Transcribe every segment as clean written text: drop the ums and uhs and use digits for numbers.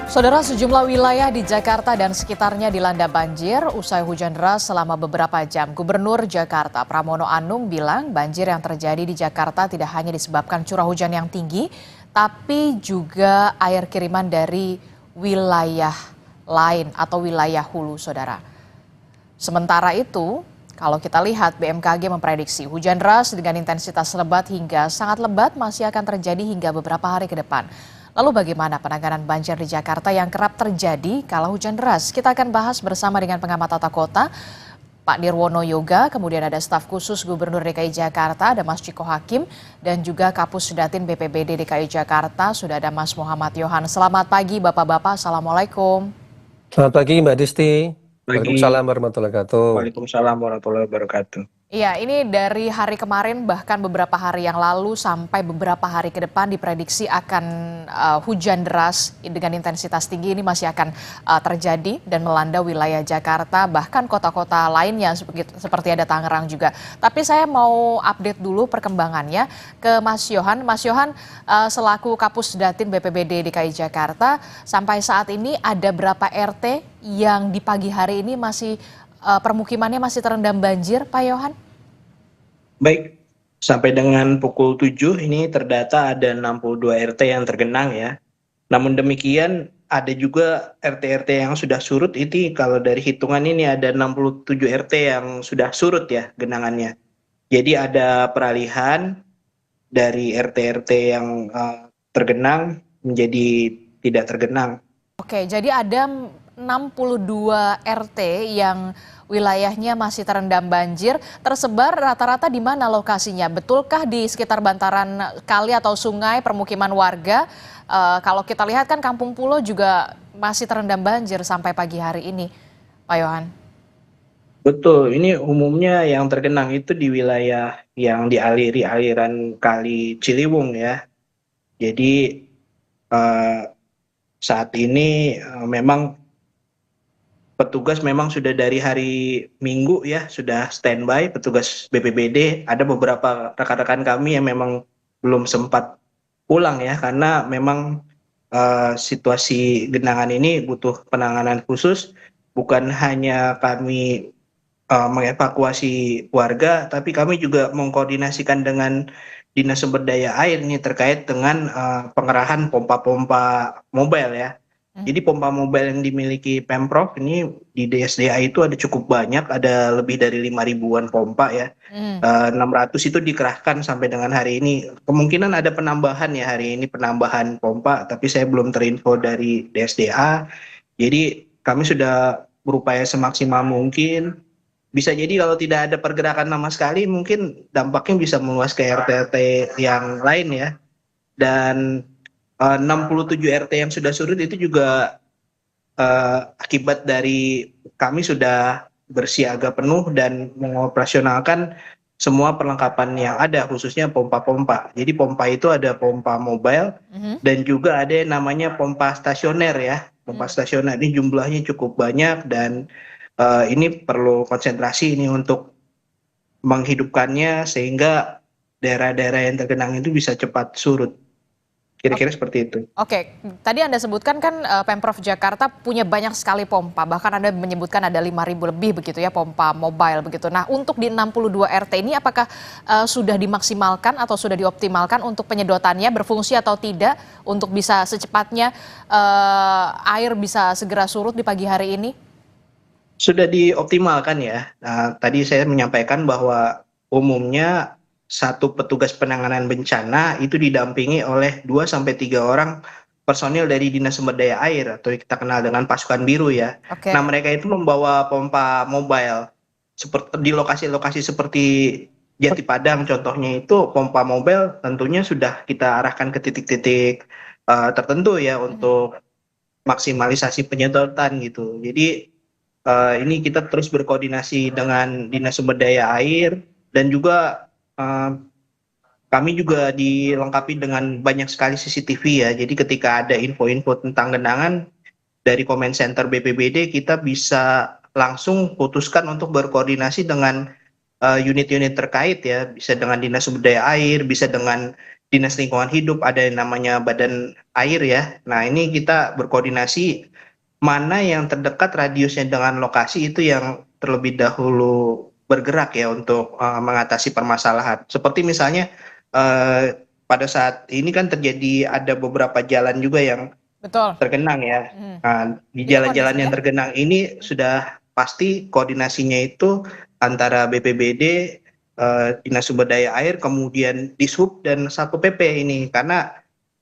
Saudara, sejumlah wilayah di Jakarta dan sekitarnya dilanda banjir usai hujan deras selama beberapa jam. Gubernur Jakarta Pramono Anung bilang banjir yang terjadi di Jakarta tidak hanya disebabkan curah hujan yang tinggi, tapi juga air kiriman dari wilayah lain atau wilayah hulu, saudara. Sementara itu, kalau kita lihat BMKG memprediksi hujan deras dengan intensitas lebat hingga sangat lebat masih akan terjadi hingga beberapa hari ke depan. Lalu bagaimana penanganan banjir di Jakarta yang kerap terjadi kalau hujan deras? Kita akan bahas bersama dengan pengamat tata kota, Pak Nirwono Yoga, kemudian ada staf khusus Gubernur DKI Jakarta, ada Mas Ciko Hakim, dan juga Kapus Datin BPBD DKI Jakarta, sudah ada Mas Muhammad Yohan. Selamat pagi Bapak-Bapak, Assalamualaikum. Selamat pagi Mbak Disti. Pagi. Waalaikumsalam warahmatullahi wabarakatuh. Waalaikumsalam warahmatullahi wabarakatuh. Iya, ini dari hari kemarin bahkan beberapa hari yang lalu sampai beberapa hari ke depan diprediksi akan hujan deras dengan intensitas tinggi ini masih akan terjadi dan melanda wilayah Jakarta bahkan kota-kota lainnya seperti ada Tangerang juga. Tapi saya mau update dulu perkembangannya ke Mas Yohan. Mas Yohan, selaku Kapus Datin BPBD DKI Jakarta, sampai saat ini ada berapa RT yang di pagi hari ini masih permukimannya masih terendam banjir, Pak Yohan? Baik, sampai dengan pukul 7 ini terdata ada 62 RT yang tergenang ya. Namun demikian ada juga RT-RT yang sudah surut, itu kalau dari hitungan ini ada 67 RT yang sudah surut ya genangannya. Jadi ada peralihan dari RT-RT yang tergenang menjadi tidak tergenang. Oke, jadi ada 62 RT yang wilayahnya masih terendam banjir, tersebar rata-rata di mana lokasinya? Betulkah di sekitar bantaran kali atau sungai permukiman warga? Kalau kita lihat kan Kampung Pulo juga masih terendam banjir sampai pagi hari ini, Pak Yohan. Betul, ini umumnya yang tergenang itu di wilayah yang dialiri aliran Kali Ciliwung ya. Jadi saat ini memang petugas memang sudah dari hari Minggu ya, sudah standby petugas BPBD. Ada beberapa rekan-rekan kami yang memang belum sempat pulang ya, karena memang situasi genangan ini butuh penanganan khusus. Bukan hanya kami mengevakuasi warga, tapi kami juga mengkoordinasikan dengan Dinas Sumber Daya Air ini terkait dengan pengerahan pompa-pompa mobile ya. Jadi pompa mobile yang dimiliki Pemprov ini di DSDA itu ada cukup banyak, ada lebih dari 5.000-an pompa ya. 600 itu dikerahkan sampai dengan hari ini. Kemungkinan ada penambahan ya hari ini, penambahan pompa, tapi saya belum terinfo dari DSDA. Jadi kami sudah berupaya semaksimal mungkin. Bisa jadi kalau tidak ada pergerakan sama sekali, mungkin dampaknya bisa meluas ke RT-RT yang lain ya. Dan 67 RT yang sudah surut itu juga akibat dari kami sudah bersiaga penuh dan mengoperasionalkan semua perlengkapan yang ada, khususnya pompa-pompa. Jadi pompa itu ada pompa mobile dan juga ada yang namanya pompa stasioner ya. Pompa stasioner ini jumlahnya cukup banyak dan ini perlu konsentrasi ini untuk menghidupkannya sehingga daerah-daerah yang tergenang itu bisa cepat surut. Kira-kira seperti itu. Oke, tadi Anda sebutkan kan Pemprov Jakarta punya banyak sekali pompa, bahkan Anda menyebutkan ada 5.000 lebih begitu ya pompa mobile begitu. Nah, untuk di 62 RT ini apakah sudah dimaksimalkan atau sudah dioptimalkan untuk penyedotannya berfungsi atau tidak untuk bisa secepatnya air bisa segera surut di pagi hari ini? Sudah dioptimalkan ya. Nah, tadi saya menyampaikan bahwa umumnya satu petugas penanganan bencana itu didampingi oleh 2-3 orang personil dari Dinas Sumber Daya Air atau kita kenal dengan pasukan biru ya. Oke. Nah, mereka itu membawa pompa mobile seperti di lokasi-lokasi seperti Jati Padang contohnya, itu pompa mobile tentunya sudah kita arahkan ke titik-titik tertentu ya untuk maksimalisasi penyedotan gitu. Jadi ini kita terus berkoordinasi dengan Dinas Sumber Daya Air dan juga kami juga dilengkapi dengan banyak sekali CCTV ya. Jadi ketika ada info-info tentang genangan dari Comment Center BPBD, kita bisa langsung putuskan untuk berkoordinasi dengan unit-unit terkait ya. Bisa dengan Dinas Sumber Daya Air, bisa dengan Dinas Lingkungan Hidup, ada yang namanya Badan Air ya. Nah, ini kita berkoordinasi mana yang terdekat radiusnya dengan lokasi itu yang terlebih dahulu bergerak ya untuk mengatasi permasalahan. Seperti misalnya pada saat ini kan terjadi ada beberapa jalan juga yang Betul. tergenang ya. Mhm. Nah, di Ini jalan-jalan yang kondisinya? tergenang ini sudah pasti koordinasinya itu antara BPBD, Dinas Sumber Daya Air, kemudian Dishub dan Satpol PP ini. Karena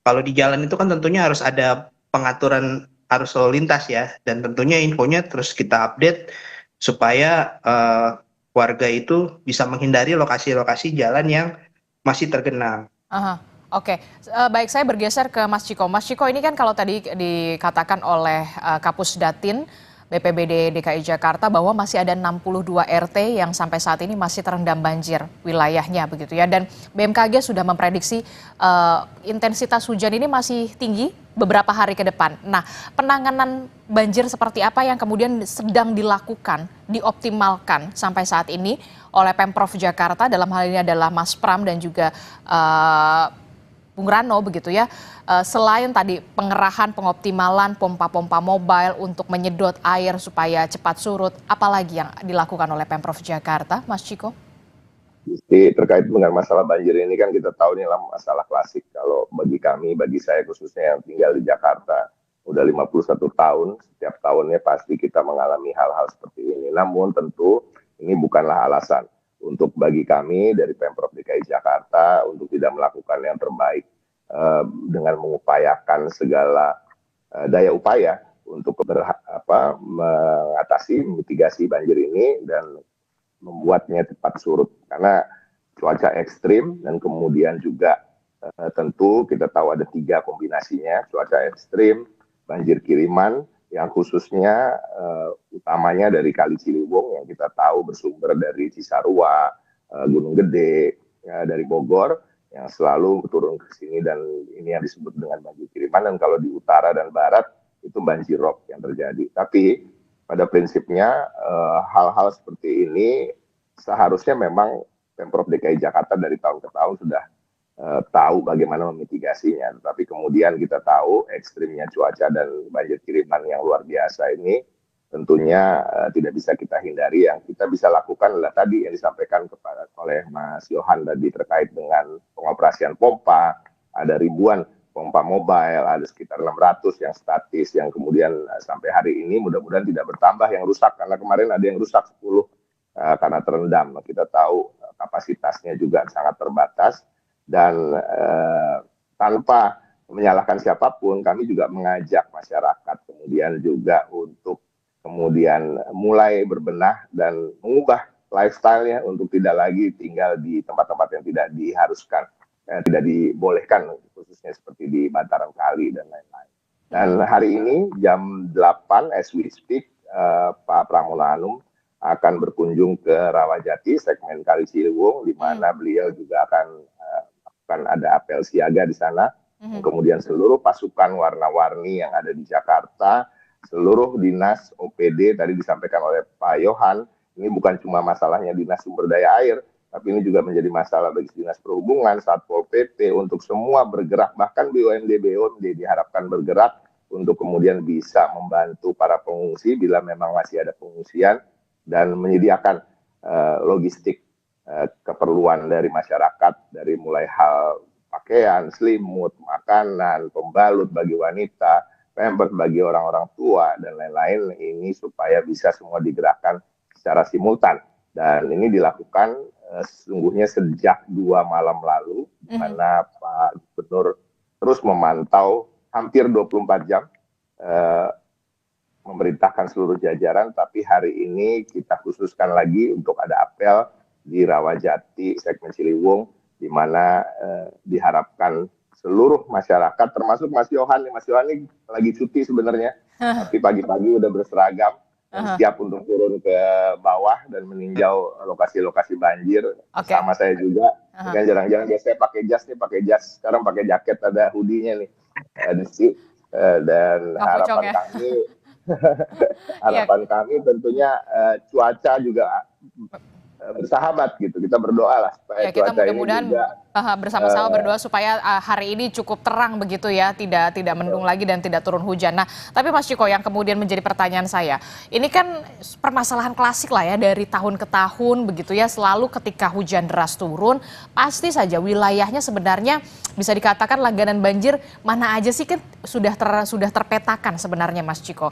kalau di jalan itu kan tentunya harus ada pengaturan arus lalu lintas ya, dan tentunya infonya terus kita update supaya warga itu bisa menghindari lokasi-lokasi jalan yang masih tergenang. Aha, oke. Baik, saya bergeser ke Mas Ciko. Mas Ciko, ini kan kalau tadi dikatakan oleh Kapus Datin BPBD DKI Jakarta bahwa masih ada 62 RT yang sampai saat ini masih terendam banjir wilayahnya begitu ya. Dan BMKG sudah memprediksi intensitas hujan ini masih tinggi beberapa hari ke depan. Nah, penanganan banjir seperti apa yang kemudian sedang dilakukan, dioptimalkan sampai saat ini oleh Pemprov Jakarta, dalam hal ini adalah Mas Pram dan juga Bung Rano begitu ya. Selain tadi pengerahan, pengoptimalan pompa-pompa mobile untuk menyedot air supaya cepat surut, apalagi yang dilakukan oleh Pemprov Jakarta, Mas Ciko? Jadi terkait dengan masalah banjir ini kan kita tahu ini adalah masalah klasik. Kalau bagi kami, bagi saya khususnya yang tinggal di Jakarta, udah 51 tahun, setiap tahunnya pasti kita mengalami hal-hal seperti ini. Namun tentu ini bukanlah alasan untuk bagi kami dari Pemprov DKI Jakarta untuk tidak melakukan yang terbaik dengan mengupayakan segala daya upaya untuk mengatasi, mitigasi banjir ini dan membuatnya cepat surut karena cuaca ekstrim dan kemudian juga tentu kita tahu ada 3 kombinasinya, cuaca ekstrim, banjir kiriman yang khususnya utamanya dari Kali Ciliwung yang kita tahu bersumber dari Cisarua, Gunung Gede, dari Bogor yang selalu turun ke sini dan ini yang disebut dengan banjir kiriman, dan kalau di utara dan barat itu banjir rob yang terjadi. Tapi pada prinsipnya hal-hal seperti ini seharusnya memang Pemprov DKI Jakarta dari tahun ke tahun sudah tahu bagaimana memitigasinya. Tapi kemudian kita tahu ekstrimnya cuaca dan banjir kiriman yang luar biasa ini tentunya tidak bisa kita hindari. Yang kita bisa lakukan adalah tadi yang disampaikan oleh Mas Yohan tadi terkait dengan pengoperasian pompa, ada ribuan pompa mobile, ada sekitar 600 yang statis, yang kemudian sampai hari ini mudah-mudahan tidak bertambah yang rusak, karena kemarin ada yang rusak 10 karena terendam. Kita tahu kapasitasnya juga sangat terbatas, dan tanpa menyalahkan siapapun, kami juga mengajak masyarakat kemudian juga untuk kemudian mulai berbenah dan mengubah lifestyle-nya untuk tidak lagi tinggal di tempat-tempat yang tidak diharuskan, tidak dibolehkan, khususnya seperti di bantaran kali dan lain-lain. Dan hari ini jam 8 as we speak, Pak Pramono Anung akan berkunjung ke Rawajati, segmen Kali Ciliwung, di mana beliau juga akan ada apel siaga di sana. Kemudian seluruh pasukan warna-warni yang ada di Jakarta, seluruh dinas OPD tadi disampaikan oleh Pak Yohan, ini bukan cuma masalahnya dinas sumber daya air, tapi ini juga menjadi masalah bagi dinas perhubungan, Satpol PP, untuk semua bergerak, bahkan BUMD diharapkan bergerak untuk kemudian bisa membantu para pengungsi bila memang masih ada pengungsian dan menyediakan logistik keperluan dari masyarakat, dari mulai hal pakaian, selimut, makanan, pembalut bagi wanita, pampers bagi orang-orang tua, dan lain-lain, ini supaya bisa semua digerakkan secara simultan. Dan ini dilakukan sesungguhnya sejak 2 malam lalu, di mana Pak Gubernur terus memantau hampir 24 jam, memerintahkan seluruh jajaran, tapi hari ini kita khususkan lagi untuk ada apel di Rawajati, segmen Ciliwung, di mana diharapkan seluruh masyarakat, termasuk Mas Yohan. Mas Yohan ini lagi cuti sebenarnya, tapi pagi-pagi udah berseragam dan siap untuk turun ke bawah dan meninjau lokasi-lokasi banjir. Sama saya juga, kan jarang-jarang biasanya pakai jas, sekarang pakai jaket, ada hoodie-nya nih. Dan harapan kami harapan kami tentunya cuaca juga bersahabat gitu. Kita berdoa lah supaya Ya, kita cuaca ini mudah-mudahan juga bersama-sama berdoa supaya hari ini cukup terang begitu ya, tidak mendung lagi dan tidak turun hujan. Nah, tapi Mas Ciko, yang kemudian menjadi pertanyaan saya, ini kan permasalahan klasik lah ya, dari tahun ke tahun begitu ya, selalu ketika hujan deras turun, pasti saja wilayahnya sebenarnya bisa dikatakan langganan banjir mana aja sih kan sudah terpetakan sebenarnya, Mas Ciko.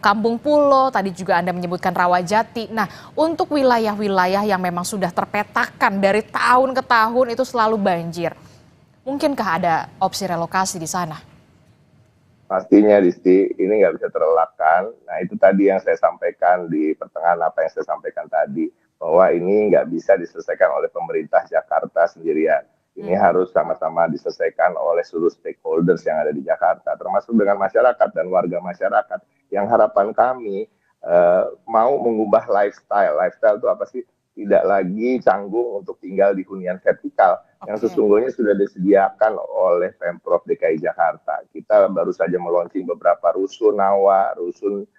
Kampung Pulo, tadi juga Anda menyebutkan Rawajati. Nah, untuk wilayah-wilayah yang memang sudah terpetakan dari tahun ke tahun itu selalu banjir, mungkinkah ada opsi relokasi di sana? pastinya Disti, ini nggak bisa terelakkan. Nah itu tadi yang saya sampaikan di pertengahan apa yang saya sampaikan tadi, bahwa ini nggak bisa diselesaikan oleh pemerintah Jakarta sendirian. Ini harus sama-sama diselesaikan oleh seluruh stakeholders yang ada di Jakarta, termasuk dengan masyarakat dan warga masyarakat. Yang harapan kami mau mengubah lifestyle. Lifestyle itu apa sih? Tidak lagi canggung untuk tinggal di hunian vertikal yang sesungguhnya sudah disediakan oleh Pemprov DKI Jakarta. Kita baru saja meluncing beberapa rusun Nawa, rusun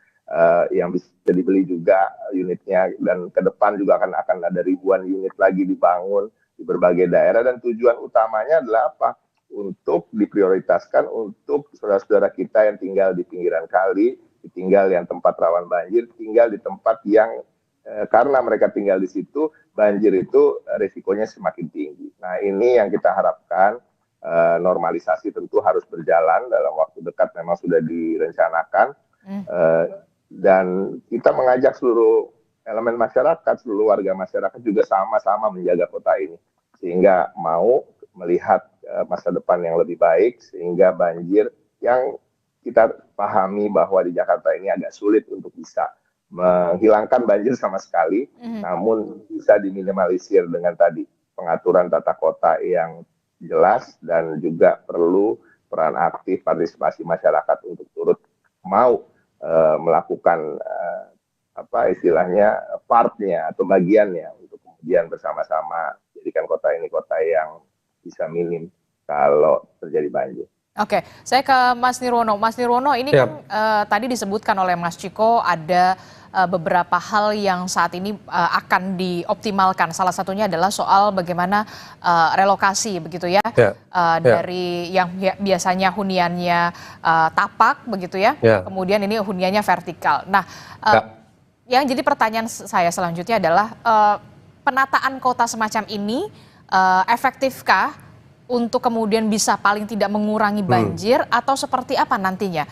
yang bisa dibeli juga unitnya, dan ke depan juga akan ada ribuan unit lagi dibangun di berbagai daerah, dan tujuan utamanya adalah apa? Untuk diprioritaskan untuk saudara-saudara kita yang tinggal di pinggiran kali, tinggal yang tempat rawan banjir, tinggal di tempat yang karena mereka tinggal di situ, banjir itu risikonya semakin tinggi. Nah ini yang kita harapkan, normalisasi tentu harus berjalan dalam waktu dekat, memang sudah direncanakan, dan kita mengajak seluruh elemen masyarakat, seluruh warga masyarakat juga sama-sama menjaga kota ini, sehingga mau melihat masa depan yang lebih baik, sehingga banjir yang kita pahami bahwa di Jakarta ini agak sulit untuk bisa menghilangkan banjir sama sekali, namun bisa diminimalisir dengan tadi pengaturan tata kota yang jelas, dan juga perlu peran aktif partisipasi masyarakat untuk turut mau melakukan apa istilahnya partnya atau bagiannya untuk kemudian bersama-sama jadikan kota ini kota yang bisa minim kalau terjadi banjir. Oke, saya ke Mas Nirwono. Mas Nirwono, ini kan tadi disebutkan oleh Mas Ciko ada beberapa hal yang saat ini akan dioptimalkan. Salah satunya adalah soal bagaimana relokasi begitu ya, dari yang biasanya huniannya tapak begitu ya, kemudian ini huniannya vertikal. Nah, yang jadi pertanyaan saya selanjutnya adalah penataan kota semacam ini efektifkah untuk kemudian bisa paling tidak mengurangi banjir, atau seperti apa nantinya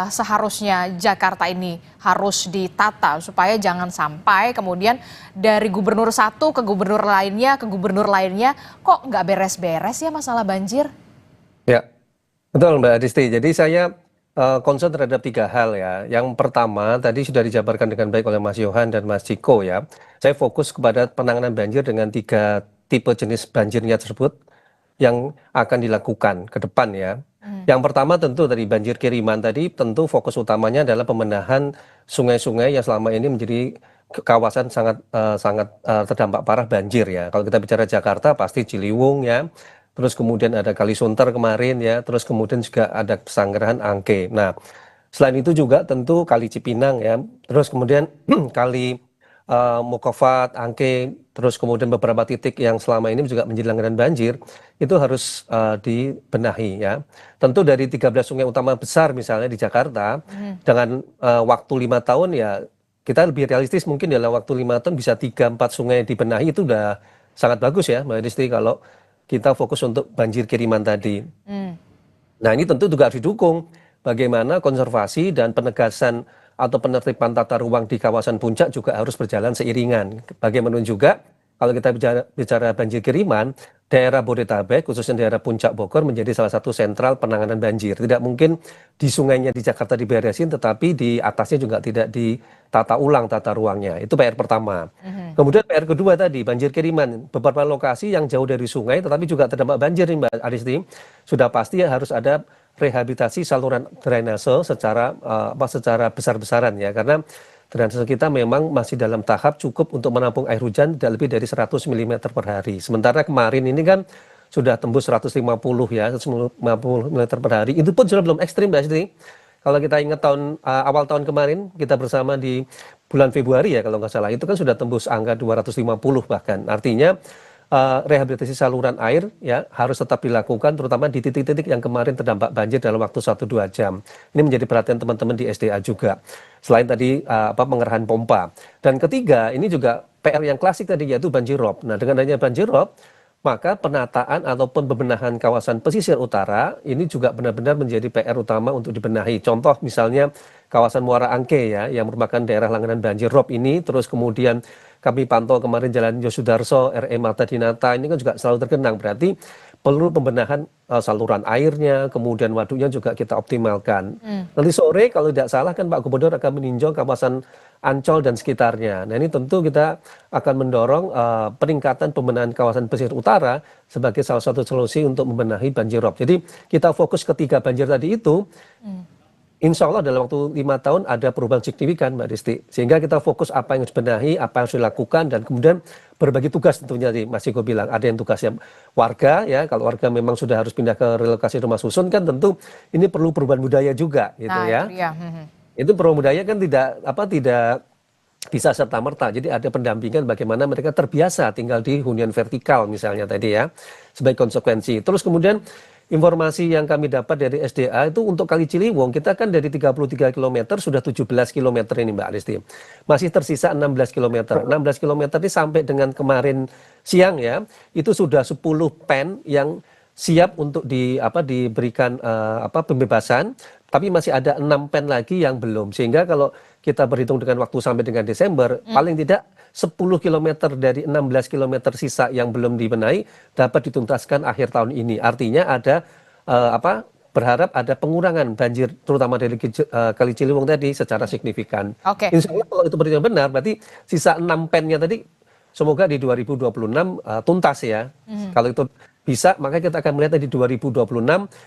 seharusnya Jakarta ini harus ditata supaya jangan sampai kemudian dari gubernur satu ke gubernur lainnya kok nggak beres-beres ya masalah banjir? Ya, betul Mbak Adisti. Jadi saya concern terhadap 3 hal ya. Yang pertama tadi sudah dijabarkan dengan baik oleh Mas Yohan dan Mas Ciko ya. Saya fokus kepada penanganan banjir dengan 3 tipe jenis banjirnya tersebut yang akan dilakukan ke depan ya. Yang pertama tentu dari banjir kiriman tadi, tentu fokus utamanya adalah pembenahan sungai-sungai yang selama ini menjadi kawasan sangat terdampak parah banjir ya. Kalau kita bicara Jakarta pasti Ciliwung ya, terus kemudian ada Kalisunter kemarin ya, terus kemudian juga ada Pesanggerahan, Angke. Nah selain itu juga tentu Kali Cipinang ya, terus kemudian Kali Mukofat, Angke, terus kemudian beberapa titik yang selama ini juga menjadi langganan banjir, itu harus dibenahi ya. Tentu dari 13 sungai utama besar misalnya di Jakarta, dengan waktu 5 tahun ya, kita lebih realistis mungkin dalam waktu 5 tahun bisa 3-4 sungai dibenahi, itu udah sangat bagus ya Mbak Disti kalau kita fokus untuk banjir kiriman tadi. Nah ini tentu juga harus didukung bagaimana konservasi dan penegasan atau penertiban tata ruang di kawasan puncak juga harus berjalan seiringan. Bagaimana juga kalau kita bicara banjir kiriman, daerah Bodetabek khususnya daerah Puncak Bogor menjadi salah satu sentral penanganan banjir. Tidak mungkin di sungainya di Jakarta diberesin, tetapi di atasnya juga tidak ditata ulang tata ruangnya. Itu PR pertama. Kemudian PR kedua tadi, banjir kiriman. Beberapa lokasi yang jauh dari sungai tetapi juga terdampak banjir nih Mbak Adisti. Sudah pasti harus ada rehabilitasi saluran drainase secara besar-besaran ya, karena drainase kita memang masih dalam tahap cukup untuk menampung air hujan tidak lebih dari 100 mm per hari. Sementara kemarin ini kan sudah tembus 150 ya, 150 mm per hari. Itu pun sudah belum ekstrim Mbak Siti. kalau kita ingat awal tahun kemarin kita bersama di bulan Februari ya kalau nggak salah, itu kan sudah tembus angka 250 bahkan. Artinya rehabilitasi saluran air ya harus tetap dilakukan, terutama di titik-titik yang kemarin terdampak banjir dalam waktu 1-2 jam. Ini menjadi perhatian teman-teman di SDA juga. Selain tadi pengerahan pompa. Dan ketiga, ini juga PR yang klasik tadi yaitu banjirop. Nah, dengan adanya banjirop, maka penataan ataupun pembenahan kawasan pesisir utara ini juga benar-benar menjadi PR utama untuk dibenahi. Contoh misalnya kawasan Muara Angke ya, yang merupakan daerah langganan banjir rob ini, terus kemudian kami pantau kemarin Jalan Yosudarso, RE Marta Dinata, ini kan juga selalu tergenang, berarti perlu pembenahan saluran airnya, kemudian waduknya juga kita optimalkan. Nanti sore kalau tidak salah kan Pak Gubernur akan meninjau kawasan Ancol dan sekitarnya. Nah ini tentu kita akan mendorong peningkatan pembenahan kawasan pesisir utara sebagai salah satu solusi untuk membenahi banjir rob. Jadi kita fokus ketiga banjir tadi itu, insya Allah dalam waktu 5 tahun ada perubahan signifikan Mbak Disti. Sehingga kita fokus apa yang harus dibenahi, apa yang harus dilakukan, dan kemudian berbagi tugas tentunya tadi Mas Ciko bilang. Ada yang tugasnya warga ya, kalau warga memang sudah harus pindah ke relokasi rumah susun kan tentu ini perlu perubahan budaya juga gitu ya. Itu perubahan budaya kan tidak bisa serta-merta. Jadi ada pendampingan bagaimana mereka terbiasa tinggal di hunian vertikal misalnya tadi ya, sebagai konsekuensi. Terus kemudian informasi yang kami dapat dari SDA itu untuk Kali Ciliwung, kita kan dari 33 km sudah 17 km ini Mbak Aristi. Masih tersisa 16 km. 16 km ini sampai dengan kemarin siang ya, itu sudah 10 pen yang siap untuk diberikan pembebasan, tapi masih ada 6 pen lagi yang belum. Sehingga kalau kita berhitung dengan waktu sampai dengan Desember, paling tidak 10 km dari 16 km sisa yang belum dibenahi dapat dituntaskan akhir tahun ini. Artinya ada berharap ada pengurangan banjir terutama dari Kali Ciliwung tadi secara signifikan. Insya Allah kalau itu berjalan benar, berarti sisa 6 pennya tadi semoga di 2026 tuntas ya. Kalau itu bisa, maka kita akan melihat di 2026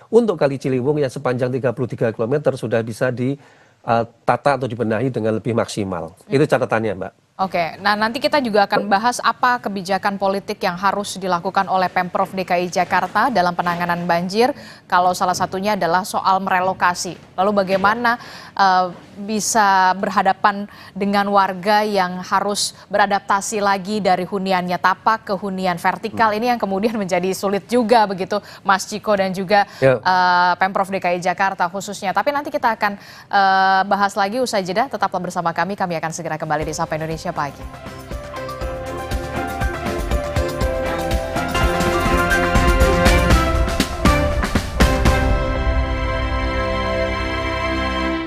untuk Kali Ciliwung yang sepanjang 33 km sudah bisa ditata atau dibenahi dengan lebih maksimal. Itu catatannya Mbak. Oke, nah nanti kita juga akan bahas apa kebijakan politik yang harus dilakukan oleh Pemprov DKI Jakarta dalam penanganan banjir, kalau salah satunya adalah soal merelokasi. Lalu bagaimana bisa berhadapan dengan warga yang harus beradaptasi lagi dari huniannya tapak ke hunian vertikal, ini yang kemudian menjadi sulit juga begitu Mas Ciko dan juga Pemprov DKI Jakarta khususnya. Tapi nanti kita akan bahas lagi usai jeda, tetaplah bersama kami akan segera kembali di Sapa Indonesia Pagi.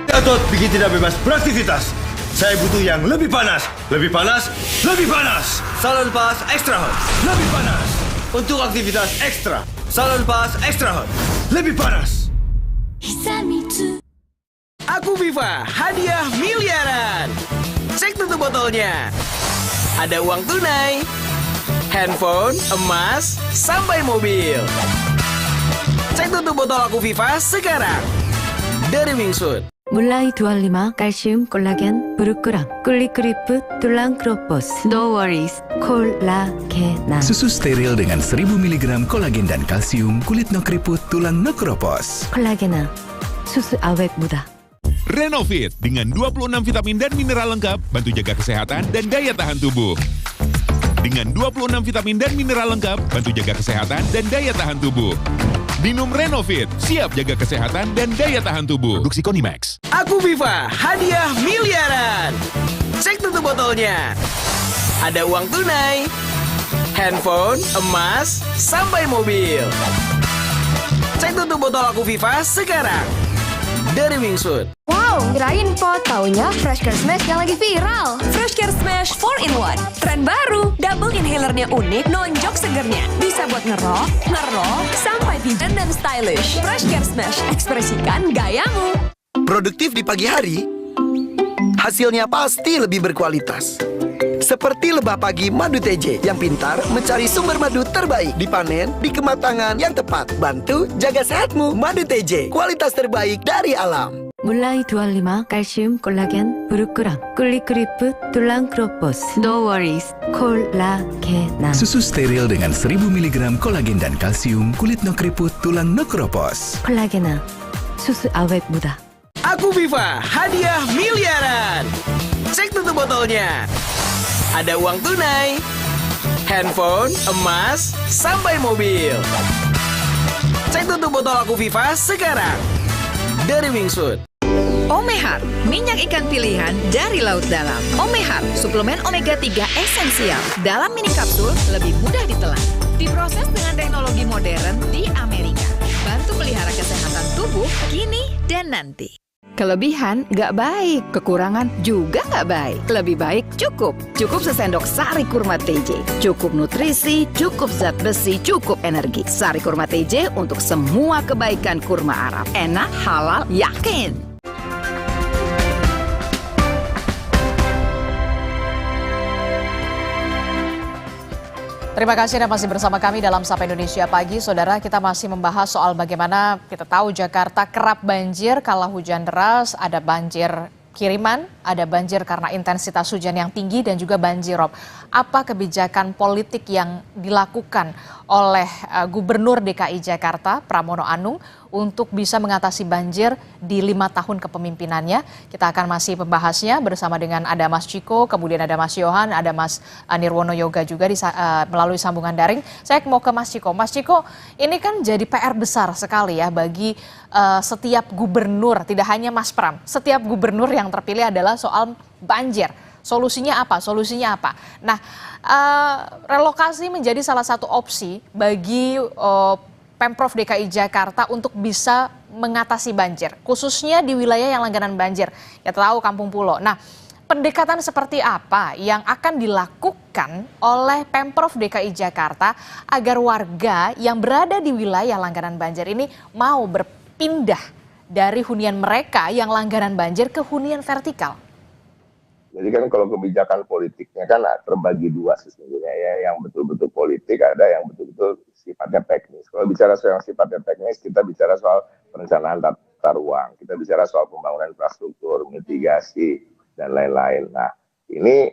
Gatot bikin tidak bebas beraktivitas. Saya butuh yang lebih panas, lebih panas, lebih panas. Salon Pas Extra Hot, lebih panas. Untuk aktivitas ekstra, Salon Pas Extra Hot, lebih panas. Aku Viva, hadiah miliaran. Cek tutup botolnya. Ada uang tunai, handphone, emas, sampai mobil. Cek tutup botol Aku Viva sekarang. Dari Wingsuit. 물라이 두알리마 칼슘 콜라겐 브루크랑 꿀리크리프 툴랑 크로포스 No worries 콜라겐아 Susu steril dengan 1000 mg kolagen dan kalsium, kulit no keriput, tulang no keropos. 콜라겐아 수수 awet muda. Renovit dengan 26 vitamin dan mineral lengkap, bantu jaga kesehatan dan daya tahan tubuh. Dengan 26 vitamin dan mineral lengkap, bantu jaga kesehatan dan daya tahan tubuh. Minum Renovit, siap jaga kesehatan dan daya tahan tubuh. Produksi Konimax. Aku Viva, hadiah miliaran. Cek tutup botolnya. Ada uang tunai, handphone, emas, sampai mobil. Cek tutup botol Aku Viva sekarang. Dari Wingsuit. Wow, kirain po, taunya Fresh Care Smash yang lagi viral. Fresh Care Smash 4-in-1. Tren baru, double inhalernya unik, nonjok segernya. Bisa buat ngerok, sampai vegan dan stylish. Fresh Care Smash, ekspresikan gayamu. Produktif di pagi hari, hasilnya pasti lebih berkualitas. Seperti lebah pagi madu TJ yang pintar mencari sumber madu terbaik, dipanen di kematangan yang tepat. Bantu jaga sehatmu. Madu TJ, kualitas terbaik dari alam. 물라이 두알리마 칼슘 콜라겐 브루크랑 꿀리크리프 툴랑 크로포스 No worries 콜라겐아 Susu steril dengan 1000 mg kolagen dan kalsium, kulit no keriput, tulang no keropos. 콜라겐아 수수 awet muda. Aku Viva, hadiah miliaran. Cek tutup botolnya. Ada uang tunai, handphone, emas, sampai mobil. Cek tutup botol Aku Viva sekarang. Dari Wingsuit. Omehar, minyak ikan pilihan dari laut dalam. Omehar, suplemen omega 3 esensial. Dalam mini kapsul, lebih mudah ditelan. Diproses dengan teknologi modern di Amerika. Bantu pelihara kesehatan tubuh kini dan nanti. Kelebihan nggak baik, kekurangan juga nggak baik. Lebih baik cukup. Cukup sesendok sari kurma TJ. Cukup nutrisi, cukup zat besi, cukup energi. Sari kurma TJ untuk semua kebaikan kurma Arab. Enak, halal, yakin. Terima kasih Anda masih bersama kami dalam Sapa Indonesia Pagi. Saudara, kita masih membahas soal bagaimana kita tahu Jakarta kerap banjir kala hujan deras, ada banjir kiriman, ada banjir karena intensitas hujan yang tinggi dan juga banjirop. Apa kebijakan politik yang dilakukan oleh Gubernur DKI Jakarta, Pramono Anung, untuk bisa mengatasi banjir di 5 tahun kepemimpinannya? Kita akan masih membahasnya bersama dengan ada Mas Ciko, kemudian ada Mas Yohan, ada Mas Nirwono Yoga juga melalui sambungan daring. Saya mau ke Mas Ciko. Mas Ciko, ini kan jadi PR besar sekali ya bagi setiap gubernur, tidak hanya Mas Pram. Setiap gubernur yang terpilih adalah soal banjir. Solusinya apa? Solusinya apa? Nah, relokasi menjadi salah satu opsi bagi Pemprov DKI Jakarta untuk bisa mengatasi banjir, khususnya di wilayah yang langganan banjir. Kita tahu Kampung Pulo. Nah, pendekatan seperti apa yang akan dilakukan oleh Pemprov DKI Jakarta agar warga yang berada di wilayah langganan banjir ini mau berpindah dari hunian mereka yang langganan banjir ke hunian vertikal? Jadi kan kalau kebijakan politiknya kan terbagi dua sesungguhnya ya, yang betul-betul politik, ada yang betul-betul sifatnya teknis. Kalau bicara soal sifatnya teknis, kita bicara soal perencanaan tata ruang, kita bicara soal pembangunan infrastruktur, mitigasi, dan lain-lain. Nah, ini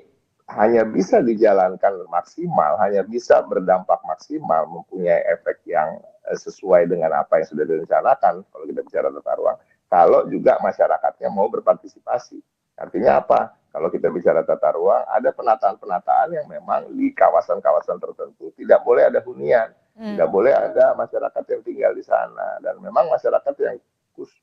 hanya bisa dijalankan maksimal, hanya bisa berdampak maksimal, mempunyai efek yang sesuai dengan apa yang sudah direncanakan, kalau kita bicara tata ruang, kalau juga masyarakatnya mau berpartisipasi. Artinya apa? Kalau kita bicara tata ruang, ada penataan-penataan yang memang di kawasan-kawasan tertentu tidak boleh ada hunian, tidak boleh ada masyarakat yang tinggal di sana. Dan memang masyarakat yang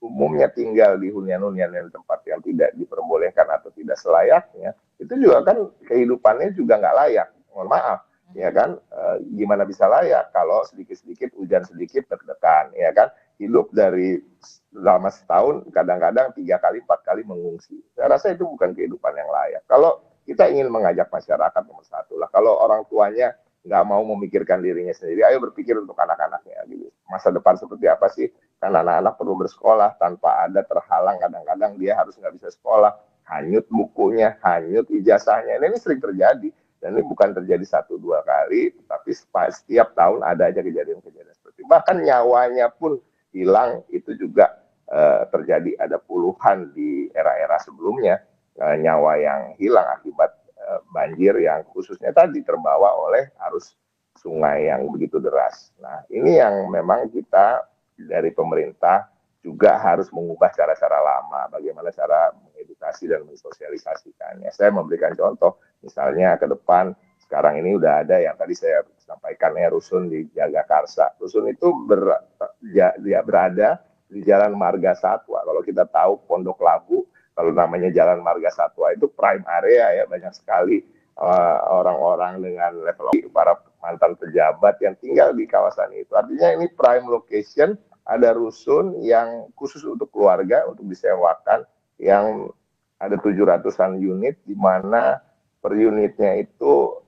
umumnya tinggal di hunian-hunian yang tempat yang tidak diperbolehkan atau tidak selayaknya, itu juga kan kehidupannya juga nggak layak. Mohon maaf, ya kan? Gimana bisa layak kalau sedikit-sedikit hujan sedikit deg-degan, ya kan? Hidup dari selama setahun kadang-kadang 3 kali 4 kali mengungsi. Saya rasa itu bukan kehidupan yang layak. Kalau kita ingin mengajak masyarakat nomor satu lah, kalau orang tuanya nggak mau memikirkan dirinya sendiri, ayo berpikir untuk anak-anaknya gitu. Masa depan seperti apa sih? Kan anak-anak perlu bersekolah tanpa ada terhalang, kadang-kadang dia harus nggak bisa sekolah, hanyut bukunya, hanyut ijazahnya. Ini sering terjadi, dan ini bukan terjadi 1-2 kali, tapi setiap tahun ada aja kejadian-kejadian seperti itu. Bahkan nyawanya pun hilang, itu juga terjadi, ada puluhan di era-era sebelumnya nyawa yang hilang akibat banjir yang khususnya tadi terbawa oleh arus sungai yang begitu deras. Nah, ini yang memang kita dari pemerintah juga harus mengubah cara-cara lama, bagaimana cara mengedukasi dan mensosialisasikannya. Saya memberikan contoh, misalnya ke depan sekarang ini udah ada yang tadi saya sampaikan ya, rusun di Jagakarsa. Rusun itu berada di Jalan Marga Satwa. Kalau kita tahu Pondok Labu, kalau namanya Jalan Marga Satwa itu prime area ya, banyak sekali orang-orang dengan level para mantan pejabat yang tinggal di kawasan itu. Artinya ini prime location, ada rusun yang khusus untuk keluarga, untuk disewakan, yang ada 700-an unit, di mana per unitnya itu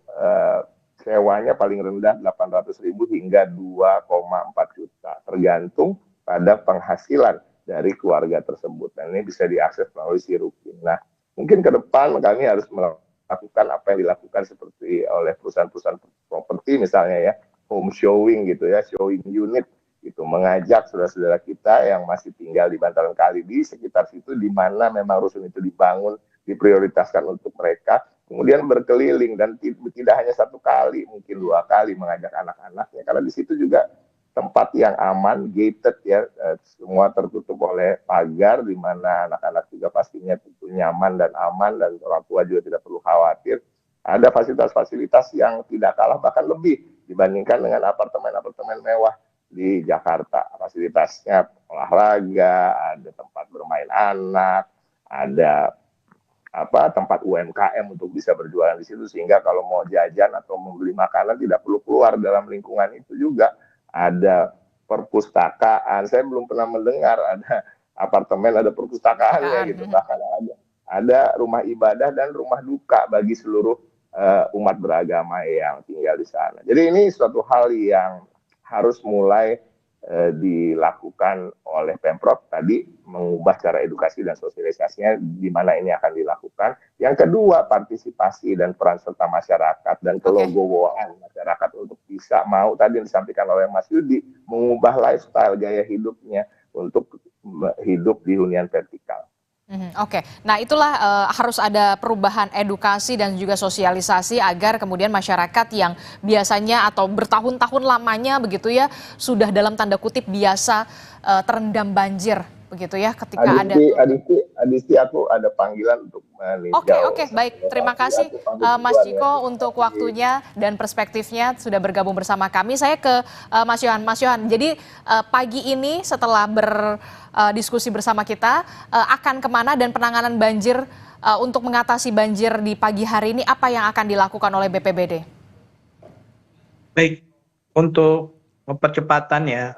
sewanya paling rendah 800.000 hingga 2,4 juta, tergantung pada penghasilan dari keluarga tersebut. Dan ini bisa diakses melalui Sirukin. Nah, mungkin ke depan kami harus melakukan apa yang dilakukan seperti oleh perusahaan-perusahaan properti misalnya ya, home showing gitu ya, showing unit gitu, mengajak saudara-saudara kita yang masih tinggal di bantaran kali di sekitar situ, di mana memang rusun itu dibangun, diprioritaskan untuk mereka, kemudian berkeliling, dan tidak hanya 1 kali, mungkin 2 kali mengajak anak-anaknya, karena di situ juga tempat yang aman, gated ya, semua tertutup oleh pagar, di mana anak-anak juga pastinya tentu nyaman dan aman, dan orang tua juga tidak perlu khawatir. Ada fasilitas-fasilitas yang tidak kalah bahkan lebih dibandingkan dengan apartemen-apartemen mewah di Jakarta. Fasilitasnya olahraga, ada tempat bermain anak, ada tempat UMKM untuk bisa berjualan di situ, sehingga kalau mau jajan atau membeli makanan tidak perlu keluar dalam lingkungan itu juga. Ada perpustakaan, saya belum pernah mendengar ada apartemen ada perpustakaannya gitu, bahkan ada rumah ibadah dan rumah duka bagi seluruh umat beragama yang tinggal di sana. Jadi ini suatu hal yang harus mulai dilakukan oleh Pemprov tadi, mengubah cara edukasi dan sosialisasinya di mana ini akan dilakukan. Yang kedua, partisipasi dan peran serta masyarakat dan kelegowoan masyarakat untuk bisa mau, tadi yang disampaikan oleh Mas Yudi, mengubah lifestyle gaya hidupnya untuk hidup di hunian vertikal. Oke, nah itulah harus ada perubahan edukasi dan juga sosialisasi agar kemudian masyarakat yang biasanya atau bertahun-tahun lamanya begitu ya sudah dalam tanda kutip biasa terendam banjir begitu ya ketika ada. Adisti, aku ada panggilan untuk meninjau. Oke, baik. Terima kasih Mas Ciko untuk waktunya dan perspektifnya sudah bergabung bersama kami. Saya ke Mas Yohan. Mas Yohan, jadi pagi ini setelah berdiskusi bersama kita akan kemana dan penanganan banjir untuk mengatasi banjir di pagi hari ini apa yang akan dilakukan oleh BPBD? Baik, untuk percepatan ya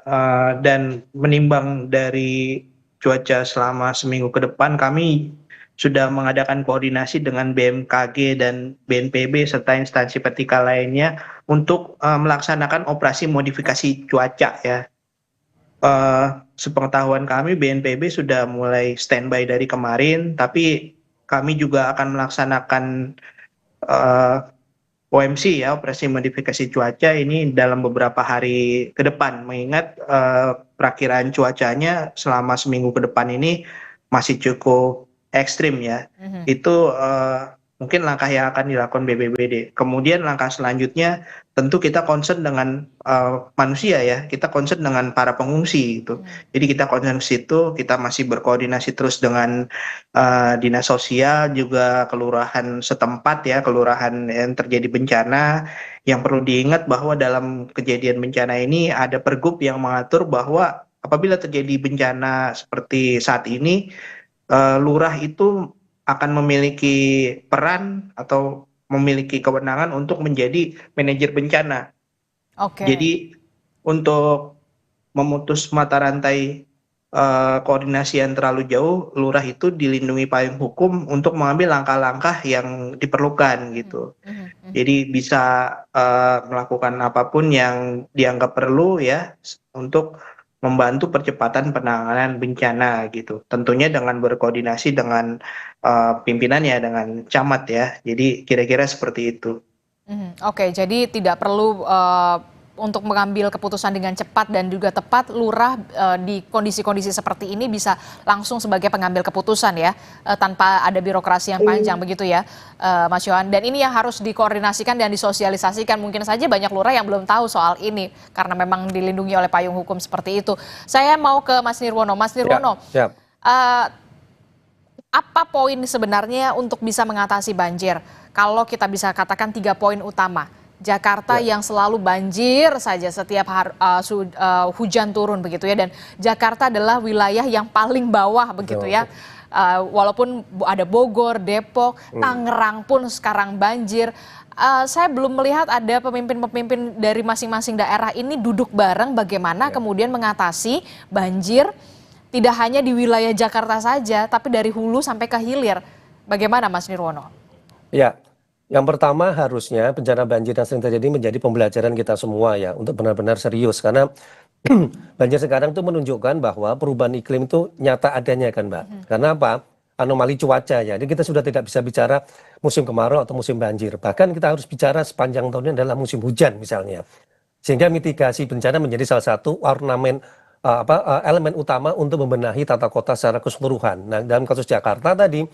dan menimbang dari cuaca selama seminggu ke depan, kami sudah mengadakan koordinasi dengan BMKG dan BNPB serta instansi vertikal lainnya untuk melaksanakan operasi modifikasi cuaca ya. Sepengetahuan kami BNPB sudah mulai standby dari kemarin, tapi kami juga akan melaksanakan OMC ya, operasi modifikasi cuaca ini dalam beberapa hari ke depan, mengingat perakiraan cuacanya selama seminggu ke depan ini masih cukup ekstrim ya. Itu mungkin langkah yang akan dilakukan BPBD. Kemudian langkah selanjutnya tentu kita concern dengan manusia ya, kita concern dengan para pengungsi itu. Jadi kita concern ke situ, kita masih berkoordinasi terus dengan dinas sosial juga kelurahan setempat ya, kelurahan yang terjadi bencana. Yang perlu diingat bahwa dalam kejadian bencana ini ada pergub yang mengatur bahwa apabila terjadi bencana seperti saat ini, lurah itu akan memiliki peran atau memiliki kewenangan untuk menjadi manajer bencana. Jadi untuk memutus mata rantai koordinasi yang terlalu jauh, lurah itu dilindungi payung hukum untuk mengambil langkah-langkah yang diperlukan gitu. Jadi bisa melakukan apapun yang dianggap perlu ya untuk membantu percepatan penanganan bencana gitu. Tentunya dengan berkoordinasi dengan pimpinannya, dengan camat ya. Jadi kira-kira seperti itu. Oke, jadi tidak perlu untuk mengambil keputusan dengan cepat dan juga tepat, lurah di kondisi-kondisi seperti ini bisa langsung sebagai pengambil keputusan ya, tanpa ada birokrasi yang panjang begitu ya, Mas Yohan. Dan ini yang harus dikoordinasikan dan disosialisasikan. Mungkin saja banyak lurah yang belum tahu soal ini karena memang dilindungi oleh payung hukum seperti itu. Saya mau ke Mas Nirwono. Mas Nirwono, apa poin sebenarnya untuk bisa mengatasi banjir? Kalau kita bisa katakan 3 poin utama. Jakarta yang selalu banjir saja setiap hujan turun begitu ya, dan Jakarta adalah wilayah yang paling bawah begitu ya. Walaupun ada Bogor, Depok, Tangerang pun sekarang banjir. Saya belum melihat ada pemimpin-pemimpin dari masing-masing daerah ini duduk bareng bagaimana kemudian mengatasi banjir tidak hanya di wilayah Jakarta saja, tapi dari hulu sampai ke hilir. Bagaimana Mas Nirwono? Ya. Yang pertama harusnya bencana banjir yang sering terjadi menjadi pembelajaran kita semua ya untuk benar-benar serius, karena banjir sekarang itu menunjukkan bahwa perubahan iklim itu nyata adanya kan Mbak. Karena apa? Anomali cuaca ya. Jadi kita sudah tidak bisa bicara musim kemarau atau musim banjir. Bahkan kita harus bicara sepanjang tahunnya adalah musim hujan misalnya. Sehingga mitigasi bencana menjadi salah satu ornamen elemen utama untuk membenahi tata kota secara keseluruhan. Nah, dalam kasus Jakarta tadi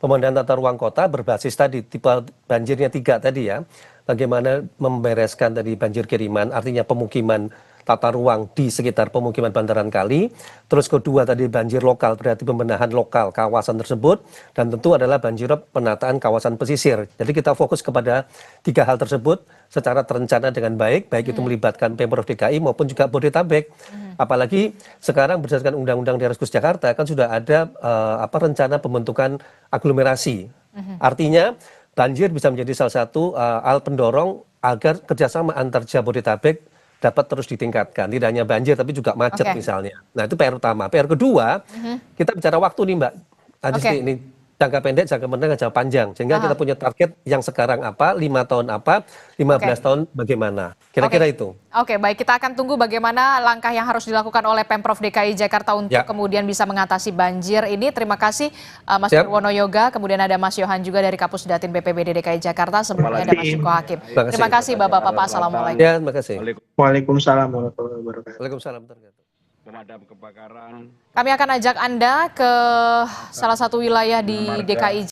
pemandangan tata ruang kota berbasis tadi tipe banjirnya 3 tadi ya. Bagaimana membereskan tadi banjir kiriman, artinya pemukiman tata ruang di sekitar pemukiman bantaran kali. Terus kedua tadi banjir lokal, berarti pembenahan lokal kawasan tersebut. Dan tentu adalah banjirop penataan kawasan pesisir. Jadi kita fokus kepada 3 hal tersebut secara terencana dengan baik itu melibatkan Pemprov DKI maupun juga Bodetabek. Apalagi sekarang berdasarkan Undang-Undang Daerah Khusus Jakarta kan sudah ada rencana pembentukan aglomerasi. Artinya banjir bisa menjadi salah satu hal pendorong agar kerjasama antar Jabodetabek dapat terus ditingkatkan. Tidak hanya banjir, tapi juga macet misalnya. Nah, itu PR utama. PR kedua, kita bicara waktu nih Mbak. Ini jangka pendek, jangka menengah, jangka panjang. Sehingga kita punya target yang sekarang apa, 5 tahun apa, 15 tahun bagaimana. Kira-kira itu. Oke, baik. Kita akan tunggu bagaimana langkah yang harus dilakukan oleh Pemprov DKI Jakarta untuk kemudian bisa mengatasi banjir ini. Terima kasih Mas Purwono Yoga, kemudian ada Mas Yohan juga dari Kapus Datin BPBD DKI Jakarta, sebelumnya ada Mas Ciko Hakim. Terima kasih Bapak-Bapak, Assalamualaikum. Ya, terima kasih. Waalaikumsalam warahmatullahi wabarakatuh. Waalaikumsalam. Pemadam kebakaran. Kami akan ajak Anda ke salah satu wilayah di DKI